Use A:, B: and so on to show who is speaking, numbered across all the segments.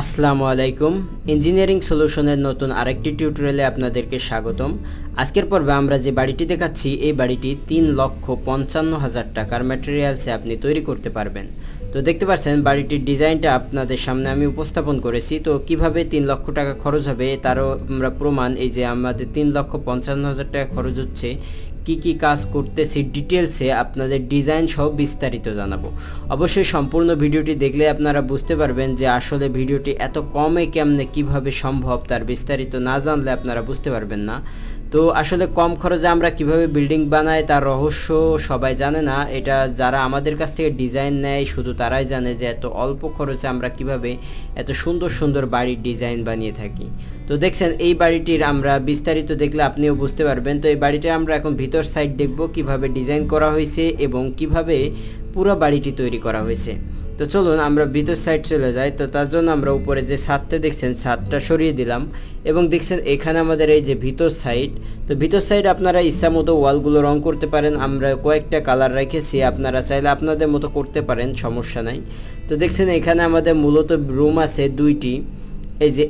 A: আসসালামু আলাইকুম ইঞ্জিনিয়ারিং সলিউশনের নতুন আরেকটি টিউটোরিয়ালে আপনাদেরকে স্বাগতম। আজকের পর্বে আমরা যে বাড়িটি দেখাচ্ছি এই বাড়িটি ৩,৫৫,০০০ টাকার ম্যাটেরিয়ালসে আপনি তৈরি করতে পারবেন। তো দেখতে পাচ্ছেন বাড়িটির ডিজাইনটা আপনাদের সামনে আমি উপস্থাপন করেছি। তো কিভাবে ৩ লক্ষ টাকা খরচ হবে তারও আমরা প্রমাণ এই যে আমাদের ৩,৫৫,০০০ টাকা খরচ হচ্ছে, কি কাজ করতেছি ডিটেলসে আপনাদের ডিজাইন সহ বিস্তারিত জানাবো। অবশ্যই সম্পূর্ণ ভিডিওটি দেখলে আপনারা বুঝতে পারবেন যে আসলে ভিডিওটি এত কমে কেমনে কিভাবে সম্ভব, তার বিস্তারিত না জানলে আপনারা বুঝতে পারবেন না। তো আসলে কম খরচে আমরা কিভাবে বিল্ডিং বানাই তার রহস্য সবাই জানে না। এটা যারা আমাদের কাছ থেকে ডিজাইন নেয় শুধু তারাই জানে যে এত অল্প খরচে আমরা কিভাবে এত সুন্দর সুন্দর বাড়ির ডিজাইন বানিয়ে থাকি। তো দেখছেন এই বাড়িটির আমরা বিস্তারিত দেখলে আপনিও বুঝতে পারবেন। তো এই বাড়িটা আমরা এখন ভিতর সাইড দেখব কিভাবে ডিজাইন করা হয়েছে এবং কিভাবে পুরো বাড়িটি তৈরি করা হয়েছে। তো চলুন আমরা ভিতর সাইড চলে যাই। তো তার জন্য আমরা উপরে যে ছাদটা দেখছেন ছাদটা সরিয়ে দিলাম এবং দেখছেন এখানে আমাদের এই যে ভিতর সাইড। তো ভিতর সাইড আপনারা ইচ্ছা মতো ওয়ালগুলো রং করতে পারেন, আমরা কয়েকটা কালার রেখেছি, আপনারা চাইলে আপনাদের মতো করতে পারেন, সমস্যা নাই। তো দেখছেন এখানে আমাদের মূলত রুম আছে দুইটি, এই যে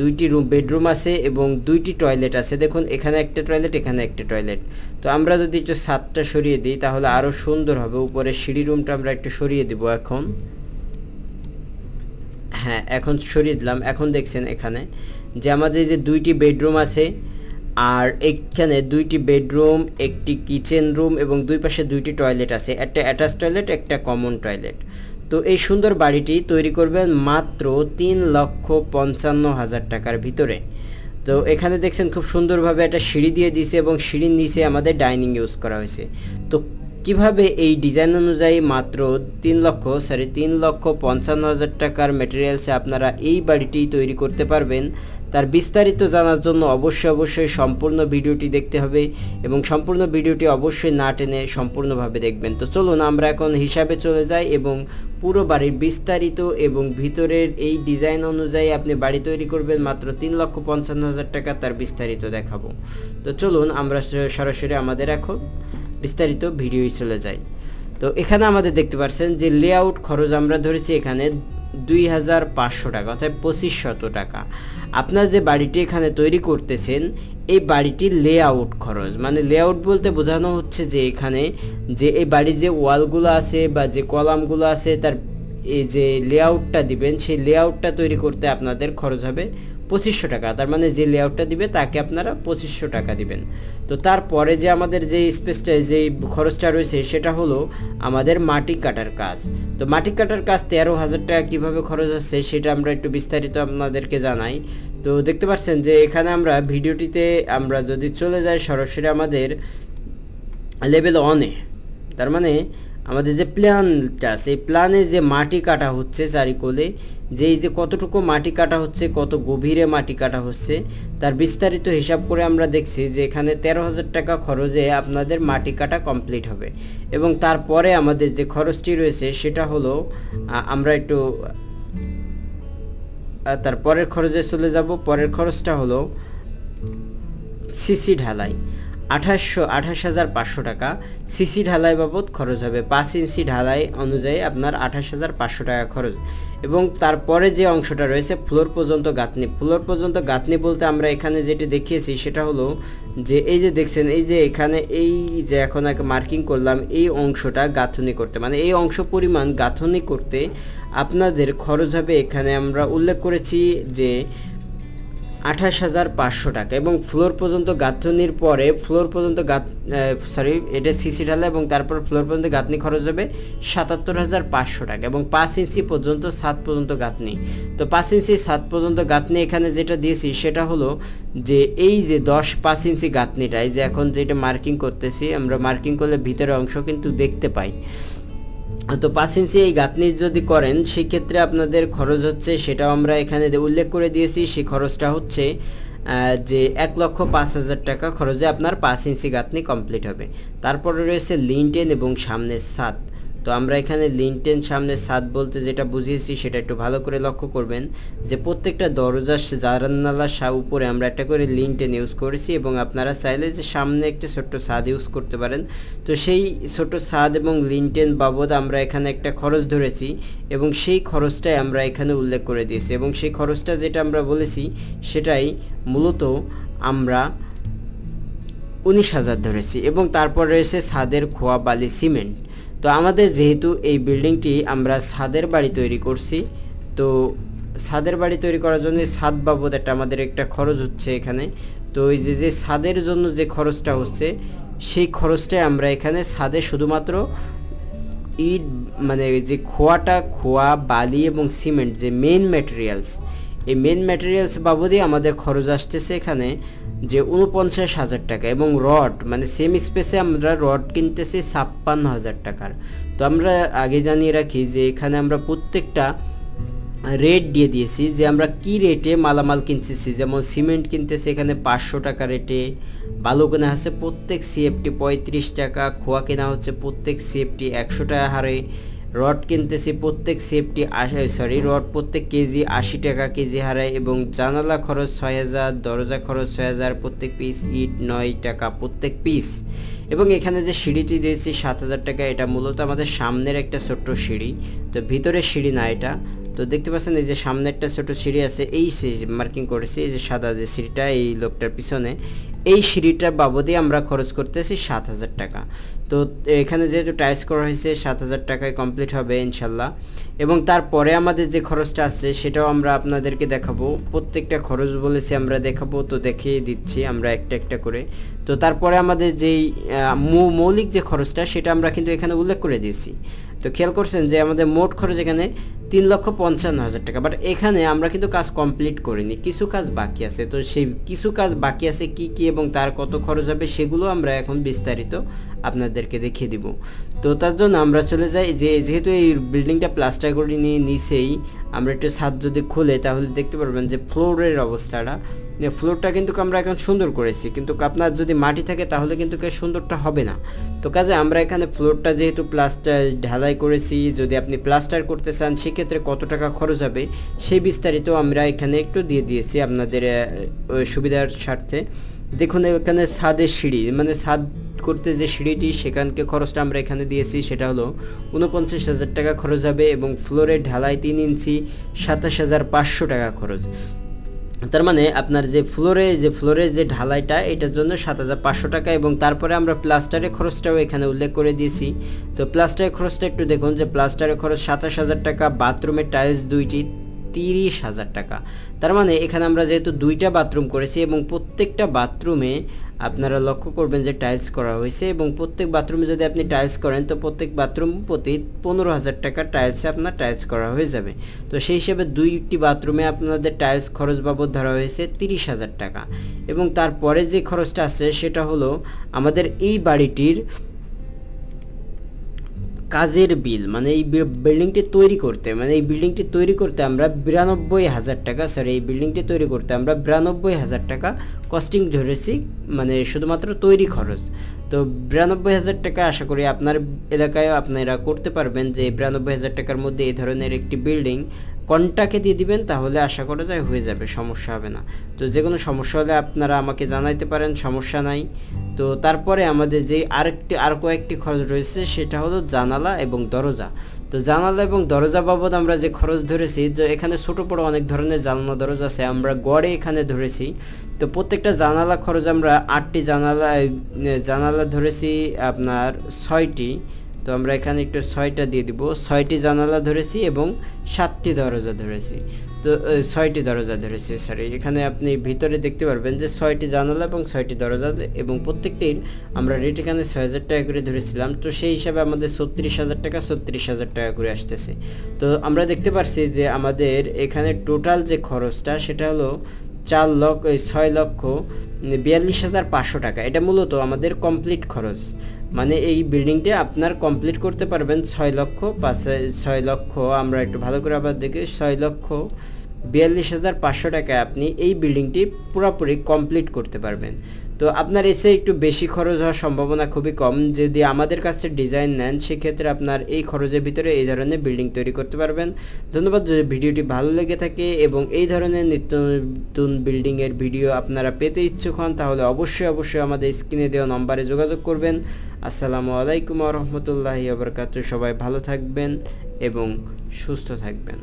A: দুইটি রুম বেডরুম আছে এবং দুইটি টয়লেট আছে। দেখুন এখানে একটা টয়লেট, এখানে একটা টয়লেট। তো আমরা যদি একটু ছাদটা সরিয়ে দিই তাহলে আরও সুন্দর হবে। উপরে সিঁড়ি রুমটা আমরা একটু সরিয়ে দিব এখন, হ্যাঁ এখন সরিয়ে দিলাম। এখন দেখছেন এখানে যে আমাদের যে দুইটি বেডরুম আছে আর এখানে দুইটি বেডরুম, একটি কিচেন রুম এবং দুই পাশে দুইটি টয়লেট আছে, একটা অ্যাটাচ টয়লেট একটা কমন টয়লেট। তো এই সুন্দর বাড়িটি তৈরি করবেন মাত্র ৩,৫৫,০০০ টাকার ভিতরে। তো এখানে দেখছেন খুব সুন্দরভাবে একটা সিঁড়ি দিয়ে দিয়েছে এবং সিঁড়ির নিচে আমাদের ডাইনিং ইউজ করা হয়েছে। তো কিভাবে এই ডিজাইন অনুযায়ী মাত্র ৩,৫৫,০০০ টাকার ম্যাটেরিয়ালসে আপনারা এই বাড়িটি তৈরি করতে পারবেন তার বিস্তারিত জানার জন্য অবশ্যই সম্পূর্ণ ভিডিওটি দেখতে হবে এবং সম্পূর্ণ ভিডিওটি অবশ্যই না টেনে সম্পূর্ণভাবে দেখবেন। তো চলুন আমরা এখন হিসাবে চলে যাই এবং পুরো বাড়ির বিস্তারিত এবং ভিতরের এই ডিজাইন অনুযায়ী আপনি বাড়ি তৈরি করবেন মাত্র ৩,৫৫,০০০ টাকা তার বিস্তারিত দেখাবো। তো চলুন আমরা সরাসরি আমাদের এখন বিস্তারিত ভিডিওই চলে যাই। তো এখানে আমাদের দেখতে পাচ্ছেন যে লেআউট খরচ আমরা ধরেছি এখানে ২,৫০০ টাকা অর্থাৎ ২৫০০ টাকা। আপনার যে বাড়িটি এখানে তৈরি করতেছেন এই বাড়িটির লেআউট খরচ, মানে লেআউট বলতে বোঝানো হচ্ছে যে এখানে যে এই বাড়ির যে ওয়ালগুলো আছে বা যে কলামগুলো আছে তার এই যে লেআউটটা দিবেন সেই লেআউটটা তৈরি করতে আপনাদের খরচ হবে ২৫০০ টাকা। তার মানে যে লেআউটটা দিবে তাকে আপনারা ২৫০০ টাকা দিবেন। তো তারপরে যে আমাদের যে স্পেসটা যে খরচটা রয়েছে সেটা হলো আমাদের মাটি কাটার কাজ। তো মাটি কাটার কাজ ১৩,০০০ টাকা কীভাবে খরচ হচ্ছে সেটা আমরা একটু বিস্তারিত আপনাদেরকে জানাই। তো দেখতে পাচ্ছেন যে এখানে আমরা ভিডিওটিতে আমরা যদি চলে যাই সরাসরি আমাদের লেভেল 1-এ, তার মানে আমাদের যে প্ল্যানটা আছে এই প্ল্যানে যে মাটি কাটা হচ্ছে চারিকোলে যে এই যে কতটুকু মাটি কাটা হচ্ছে, কত গভীরে মাটি কাটা হচ্ছে তার বিস্তারিত হিসাব করে আমরা দেখছি যে এখানে ১৩,০০০ টাকা খরচে আপনাদের মাটি কাটা কমপ্লিট হবে। এবং তারপরে আমাদের যে খরচটি রয়েছে সেটা হলো আমরা একটু তার পরের খরচে চলে যাব। পরের খরচটা হলো সিসি ঢালাই, ২৮,৫০০ টাকা সিসি ঢালাই বাবদ খরচ হবে। ৫ ইঞ্চি ঢালাই অনুযায়ী আপনার ২৮,৫০০ টাকা খরচ। এবং তারপরে যে অংশটা রয়েছে ফ্লোর পর্যন্ত গাঁথনি, ফ্লোর পর্যন্ত গাঁথনি বলতে আমরা এখানে যেটি দেখিয়েছি সেটা হলো যে এই যে দেখছেন এই যে এখানে এই যে এখন মার্কিং করলাম এই অংশটা গাঁথনি করতে, মানে এই অংশ পরিমাণ গাঁথনি করতে আপনাদের খরচ হবে এখানে আমরা উল্লেখ করেছি যে ২৮,৫০০ টাকা। এবং ফ্লোর পর্যন্ত গাঁথনির পরে ফ্লোর পর্যন্ত এটা সিসি ঢালা এবং তারপর ফ্লোর পর্যন্ত গাঁথনি খরচ হবে ৭৭,৫০০ টাকা এবং ৫ ইঞ্চি পর্যন্ত ছাদ পর্যন্ত গাঁথনি। তো ৫ ইঞ্চি ছাদ পর্যন্ত গাঁথনি এখানে যেটা দিয়েছি সেটা হলো যে এই যে ৫ ইঞ্চি গাঁথনিটা এই যে এখন যেটা মার্কিং করতেছি আমরা, মার্কিং করলে ভিতরের অংশ কিন্তু দেখতে পাই। তো ৫ ইঞ্চি এই গাঁথনি যদি করেন সেক্ষেত্রে আপনাদের খরচ হচ্ছে সেটাও আমরা এখানে উল্লেখ করে দিয়েছি। সেই খরচটা হচ্ছে যে ১,০৫,০০০ টাকা খরচে আপনার ৫ ইঞ্চি গাঁথনি কমপ্লিট হবে। তারপরে রয়েছে লিন্টেন এবং সামনের ছাদ। তো আমরা এখানে লিনটেন সামনে ছাদ বলতে যেটা বুঝিয়েছি সেটা একটু ভালো করে লক্ষ্য করবেন যে প্রত্যেকটা দরজার জানালার উপরে আমরা একটা করে লিনটেন ইউজ করেছি এবং আপনারা চাইলে যে সামনে একটা ছোট্ট ছাদ ইউজ করতে পারেন। তো সেই ছোট ছাদ এবং লিনটেন বাবদ আমরা এখানে একটা খরচ ধরেছি এবং সেই খরচটাই আমরা এখানে উল্লেখ করে দিয়েছি এবং সেই খরচটা যেটা আমরা বলেছি সেটাই মূলত আমরা 19,000 ধরেছি এবং তারপর রয়েছে ছাদের খোয়া বালি সিমেন্ট। তো আমাদের যেহেতু এই বিল্ডিংটি আমরা ছাদের বাড়ি তৈরি করছি, তো ছাদের বাড়ি তৈরি করার জন্য ছাদ বাবদ আমাদের একটা খরচ হচ্ছে এখানে। তো এই যে ছাদের জন্য যে খরচটা হচ্ছে সেই খরচটাই আমরা এখানে ছাদে শুধুমাত্র ইট মানে যে খোয়া বালি এবং সিমেন্ট যে মেইন ম্যাটেরিয়ালস, এই মেইন ম্যাটেরিয়ালস বাবদই আমাদের খরচ আসতেছে এখানে যে 49,000 টাকা এবং রড মানে সেম স্পেসে আমরা রড কিনতেছি 56,000 টাকার। তো আমরা আগে জানিয়ে রাখি যে এখানে আমরা প্রত্যেকটা রেট দিয়ে দিয়েছি যে আমরা কি রেটে মালামাল কিনতেছি। যেমন সিমেন্ট কিনতেছি এখানে 500 টাকা রেটে, বালু কেনা হচ্ছে প্রত্যেক সিএফটি 35 টাকা, খোয়া কেনা হচ্ছে প্রত্যেক সিএফটি 100 টাকা হারে, রড কিনতেছি প্রত্যেক সিএফটি রড প্রত্যেক কেজি 80 টাকা কেজি হারে এবং জানালা খরচ 6,000, দরজা খরচ 6,000 প্রত্যেক পিস, ইট 9 টাকা প্রত্যেক পিস এবং এখানে যে সিঁড়িটি দিয়েছি 7,000 টাকা। এটা মূলত আমাদের সামনের একটা ছোট্ট সিঁড়ি, তো ভিতরের সিঁড়ি না এটা। তো দেখতে পাচ্ছেন এই যে সামনে একটা ছোট সিঁড়ি আছে, এই মার্কিং করেছি এই যে সাদা যে সিঁড়িটা এই লোকটার পিছনে, এই সিঁড়িটা বাবদে আমরা খরচ করতেছি 7,000 টাকা। তো এখানে যেহেতু টাইলস করা হয়েছে 7,000 টাকায় কমপ্লিট হবে ইনশাল্লাহ। এবং তারপরে আমাদের যে খরচটা আসছে সেটাও আমরা আপনাদেরকে দেখাবো, প্রত্যেকটা খরচ বলেছি আমরা দেখাবো, তো দেখিয়ে দিচ্ছি আমরা একটা একটা করে। তো তারপরে আমাদের যেই মৌলিক যে খরচটা সেটা আমরা কিন্তু এখানে উল্লেখ করে দিয়েছি। তো খেয়াল করছেন যে আমাদের মোট খরচ এখানে 3,55,000 টাকা, বাট এখানে আমরা কিন্তু কাজ কমপ্লিট করিনি, কিছু কাজ বাকি আছে। তো সেই কিছু কাজ বাকি আছে কি কি এবং তার কত খরচ হবে সেগুলো আমরা এখন বিস্তারিত আপনাদেরকে দেখিয়ে দিব। তো তার জন্য আমরা চলে যাই যে যেহেতু এই বিল্ডিংটা প্লাস্টার করে নিয়ে নিচেই আমরা একটু ছাদ যদি খুলে তাহলে দেখতে পারবেন যে ফ্লোরের অবস্থাটা, ফ্লোরটা কিন্তু আমরা এখন সুন্দর করেছি, কিন্তু আপনার যদি মাটি থাকে তাহলে কিন্তু সুন্দরটা হবে না। তো কাজে আমরা এখানে ফ্লোরটা যেহেতু প্লাস্টার ঢালাই করেছি, যদি আপনি প্লাস্টার করতে চান সেক্ষেত্রে কত টাকা খরচ হবে সেই বিস্তারিত আমরা এখানে একটু দিয়ে দিয়েছি আপনাদের সুবিধার স্বার্থে। দেখুন এখানে ছাদের সিঁড়ি মানে ছাদ করতে যে সিঁড়িটি সেখানকে খরচটা আমরা এখানে দিয়েছি সেটা হলো 49,000 টাকা খরচ হবে এবং ফ্লোরের ঢালাই 3 ইঞ্চি 27,500 টাকা খরচ। তার মানে আপনার যে ফ্লোরের যে ঢালাইটা এটার জন্য 7,500 টাকা এবং তারপরে আমরা প্লাস্টারের খরচটাও এখানে উল্লেখ করে দিয়েছি। তো প্লাস্টারের খরচটা একটু দেখুন যে প্লাস্টারের খরচ 27,000 টাকা, বাথরুমের টাইলস 2টি 30,000 টাকা। তার মানে এখানে আমরা যেহেতু 2টা বাথরুম করেছি এবং প্রত্যেকটা বাথরুমে আপনারা লক্ষ্য করবেন যে টাইলস করা হয়েছে এবং প্রত্যেক বাথরুমে যদি আপনি টাইলস করেন তো প্রত্যেক বাথরুম প্রতি 15,000 টাকা টাইলসে আপনার টাইলস করা হয়ে যাবে। তো সেই হিসেবে 2টি বাথরুমে আপনাদের টাইলস খরচ বাবদ ধরা হয়েছে 30,000 টাকা এবং তারপরে যে খরচটা আছে সেটা হলো আমাদের এই বাড়িটির কাজের বিল, মানে এই বিল্ডিংটি তৈরি করতে আমরা 92,000 টাকা এই বিল্ডিংটি তৈরি করতে আমরা 92,000 টাকা কস্টিং ধরেছি, মানে শুধুমাত্র তৈরি খরচ। তো 92,000 টাকা আশা করি আপনার এলাকায় আপনারা করতে পারবেন যে 92,000 টাকার মধ্যে এই ধরনের একটি বিল্ডিং কন্ট্রাক্টে দিয়ে দিবেন, তাহলে আশা করা যায় হয়ে যাবে, সমস্যা হবে না। তো যে কোনো সমস্যা হলে আপনারা আমাকে জানাইতে পারেন, সমস্যা নাই। তো তারপরে আমাদের যে আর কয়েকটি খরচ রয়েছে সেটা হলো জানালা এবং দরজা। তো জানালা এবং দরজা বাবদ আমরা যে খরচ ধরেছি, যে এখানে ছোট বড় অনেক ধরনের জানালা দরজা আছে, আমরা গড়ে এখানে ধরেছি। তো প্রত্যেকটা জানালা খরচ আমরা 8টি জানালা ধরেছি আপনার 6টি। তো আমরা এখানে একটু 6টা দিয়ে দিব, 6টি জানালা ধরেছি এবং 7টি দরজা ধরেছি। তো 6টি দরজা ধরেছি এখানে আপনি ভিতরে দেখতে পারবেন যে 6টি জানালা এবং 6টি দরজা এবং প্রত্যেকটির আমরা রেট এখানে 6,000 টাকা করে ধরেছিলাম। তো সেই হিসাবে আমাদের 36,000 টাকা করে আসতেছে। তো আমরা দেখতে পাচ্ছি যে আমাদের এখানে টোটাল যে খরচটা সেটা হলো 6,42,500 টাকা। এটা মূলত আমাদের কমপ্লিট খরচ, মানে এই বিল্ডিংটা আপনার কমপ্লিট করতে পারবেন 6 লক্ষ আমরা একটু ভালো করে আবার দেখি 6,42,500 42,500 টাকায় আপনি এই বিল্ডিংটি পুরোপুরি কমপ্লিট করতে পারবেন। তো আপনার এসে একটু বেশি খরচ হওয়ার সম্ভাবনা খুবই কম। যদি আমাদের কাছে ডিজাইন নেন সেক্ষেত্রে আপনার এই খরচের ভিতরে এই ধরনের বিল্ডিং তৈরি করতে পারবেন। ধন্যবাদ। যদি ভিডিওটি ভালো লেগে থাকে এবং এই ধরনের নিত্য নতুন বিল্ডিংয়ের ভিডিও আপনারা পেতে ইচ্ছুক হন তাহলে অবশ্যই আমাদের স্ক্রিনে দেওয়া নম্বরে যোগাযোগ করবেন। আসসালামু আলাইকুম ওয়া রাহমাতুল্লাহি ওয়া বারাকাতুহু। সবাই ভালো থাকবেন এবং সুস্থ থাকবেন।